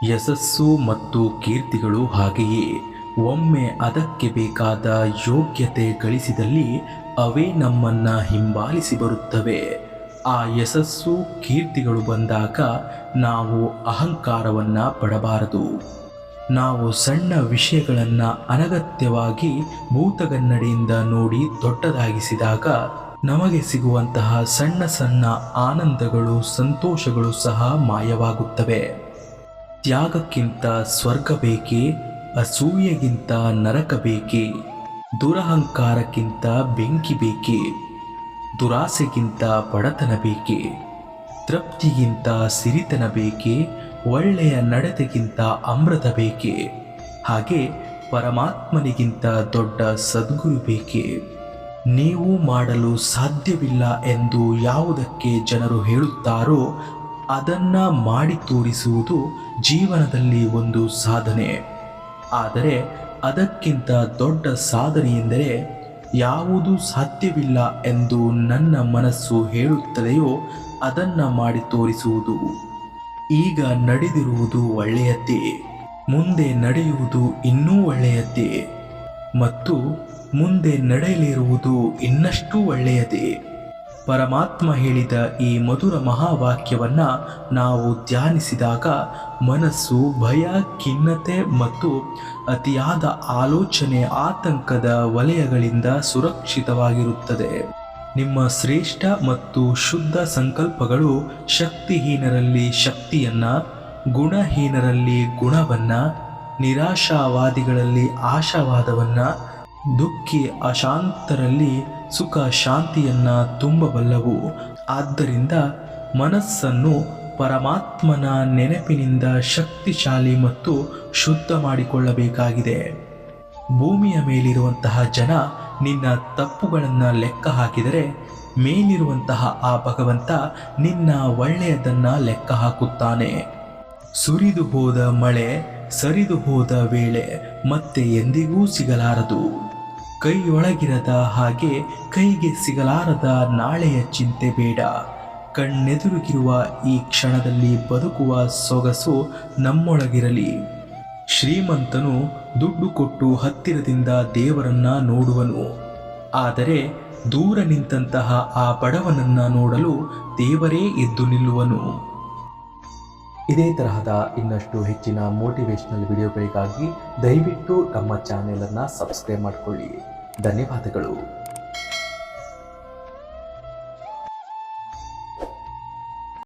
ಯಶಸ್ಸು ಮತ್ತು ಕೀರ್ತಿಗಳು ಹಾಗೆಯೇ ಒಮ್ಮೆ ಅದಕ್ಕೆ ಬೇಕಾದ ಯೋಗ್ಯತೆ ಗಳಿಸಿದಲ್ಲಿ ಅವೇ ನಮ್ಮನ್ನ ಹಿಂಬಾಲಿಸಿ ಬರುತ್ತವೆ. ಆ ಯಶಸ್ಸು ಕೀರ್ತಿಗಳು ಬಂದಾಗ ನಾವು ಅಹಂಕಾರವನ್ನು ಪಡಬಾರದು. ನಾವು ಸಣ್ಣ ವಿಷಯಗಳನ್ನು ಅನಗತ್ಯವಾಗಿ ಭೂತಗನ್ನಡಿಯಿಂದ ನೋಡಿ ದೊಡ್ಡದಾಗಿಸಿದಾಗ ನಮಗೆ ಸಿಗುವಂತಹ ಸಣ್ಣ ಸಣ್ಣ ಆನಂದಗಳು, ಸಂತೋಷಗಳು ಸಹ ಮಾಯವಾಗುತ್ತವೆ. ತ್ಯಾಗಕ್ಕಿಂತ ಸ್ವರ್ಗ ಬೇಕೇ? ಅಸೂಯೆಗಿಂತ ನರಕ ಬೇಕೇ? ದುರಹಂಕಾರಕ್ಕಿಂತ ಬೆಂಕಿ ಬೇಕೇ? ದುರಾಸೆಗಿಂತ ಬಡತನ ಬೇಕೇ? ತೃಪ್ತಿಗಿಂತ ಸಿರಿತನ ಬೇಕೇ? ಒಳ್ಳೆಯ ನಡತೆಗಿಂತ ಅಮೃತ ಬೇಕೇ? ಹಾಗೆ ಪರಮಾತ್ಮನಿಗಿಂತ ದೊಡ್ಡ ಸದ್ಗುರು ಬೇಕೇ? ನೀವು ಮಾಡಲು ಸಾಧ್ಯವಿಲ್ಲ ಎಂದು ಯಾವುದಕ್ಕೆ ಜನರು ಹೇಳುತ್ತಾರೋ ಅದನ್ನ ಮಾಡಿ ತೋರಿಸುವುದು ಜೀವನದಲ್ಲಿ ಒಂದು ಸಾಧನೆ. ಆದರೆ ಅದಕ್ಕಿಂತ ದೊಡ್ಡ ಸಾಧನೆ ಎಂದರೆ ಯಾವುದು ಸಾಧ್ಯವಿಲ್ಲ ಎಂದು ನನ್ನ ಮನಸ್ಸು ಹೇಳುತ್ತದೆಯೋ ಅದನ್ನು ಮಾಡಿ ತೋರಿಸುವುದು. ಈಗ ನಡೆದಿರುವುದು ಒಳ್ಳೆಯದ್ದೇ, ಮುಂದೆ ನಡೆಯುವುದು ಇನ್ನೂ ಒಳ್ಳೆಯದ್ದೇ, ಮತ್ತು ಮುಂದೆ ನಡೆಯಲಿರುವುದು ಇನ್ನಷ್ಟು ಒಳ್ಳೆಯದೇ. ಪರಮಾತ್ಮ ಹೇಳಿದ ಈ ಮಧುರ ಮಹಾವಾಕ್ಯವನ್ನು ನಾವು ಧ್ಯಾನಿಸಿದಾಗ ಮನಸ್ಸು ಭಯ, ಖಿನ್ನತೆ ಮತ್ತು ಅತಿಯಾದ ಆಲೋಚನೆ, ಆತಂಕದ ವಲಯಗಳಿಂದ ಸುರಕ್ಷಿತವಾಗಿರುತ್ತದೆ. ನಿಮ್ಮ ಶ್ರೇಷ್ಠ ಮತ್ತು ಶುದ್ಧ ಸಂಕಲ್ಪಗಳು ಶಕ್ತಿಹೀನರಲ್ಲಿ ಶಕ್ತಿಯನ್ನು, ಗುಣಹೀನರಲ್ಲಿ ಗುಣವನ್ನು, ನಿರಾಶಾವಾದಿಗಳಲ್ಲಿ ಆಶಾವಾದವನ್ನು, ದುಃಖಿ ಅಶಾಂತರಲ್ಲಿ ಸುಖ ಶಾಂತಿಯನ್ನು ತುಂಬಬಲ್ಲವು. ಆದ್ದರಿಂದ ಮನಸ್ಸನ್ನು ಪರಮಾತ್ಮನ ನೆನಪಿನಿಂದ ಶಕ್ತಿಶಾಲಿ ಮತ್ತು ಶುದ್ಧ ಮಾಡಿಕೊಳ್ಳಬೇಕಾಗಿದೆ. ಭೂಮಿಯ ಮೇಲಿರುವಂತಹ ಜನ ನಿನ್ನ ತಪ್ಪುಗಳನ್ನು ಲೆಕ್ಕ ಹಾಕಿದರೆ ಮೇಲಿರುವಂತಹ ಆ ಭಗವಂತ ನಿನ್ನ ಒಳ್ಳೆಯದನ್ನು ಲೆಕ್ಕ ಹಾಕುತ್ತಾನೆ. ಸುರಿದು ಹೋದ ಮಳೆ, ಸರಿದು ಹೋದ ವೇಳೆ ಮತ್ತೆ ಎಂದಿಗೂ ಸಿಗಲಾರದು. ಕೈಯೊಳಗಿರದ ಹಾಗೆ ಕೈಗೆ ಸಿಗಲಾರದ ನಾಳೆಯ ಚಿಂತೆ ಬೇಡ. ಕಣ್ಣೆದುರುಗಿರುವ ಈ ಕ್ಷಣದಲ್ಲಿ ಬದುಕುವ ಸೊಗಸು ನಮ್ಮೊಳಗಿರಲಿ. ಶ್ರೀಮಂತನು ದುಡ್ಡು ಕೊಟ್ಟು ಹತ್ತಿರದಿಂದ ದೇವರನ್ನ ನೋಡುವನು, ಆದರೆ ದೂರ ನಿಂತಹ ಆ ಬಡವನನ್ನ ನೋಡಲು ದೇವರೇ ಎದ್ದು ನಿಲ್ಲುವನು. ಇದೇ ತರಹದ ಇನ್ನಷ್ಟು ಹೆಚ್ಚಿನ ಮೋಟಿವೇಶನಲ್ ವಿಡಿಯೋಗಳಿಗಾಗಿ ದಯವಿಟ್ಟು ನಮ್ಮ ಚಾನೆಲನ್ನು ಸಬ್ಸ್ಕ್ರೈಬ್ ಮಾಡಿಕೊಳ್ಳಿ. ಧನ್ಯವಾದಗಳು.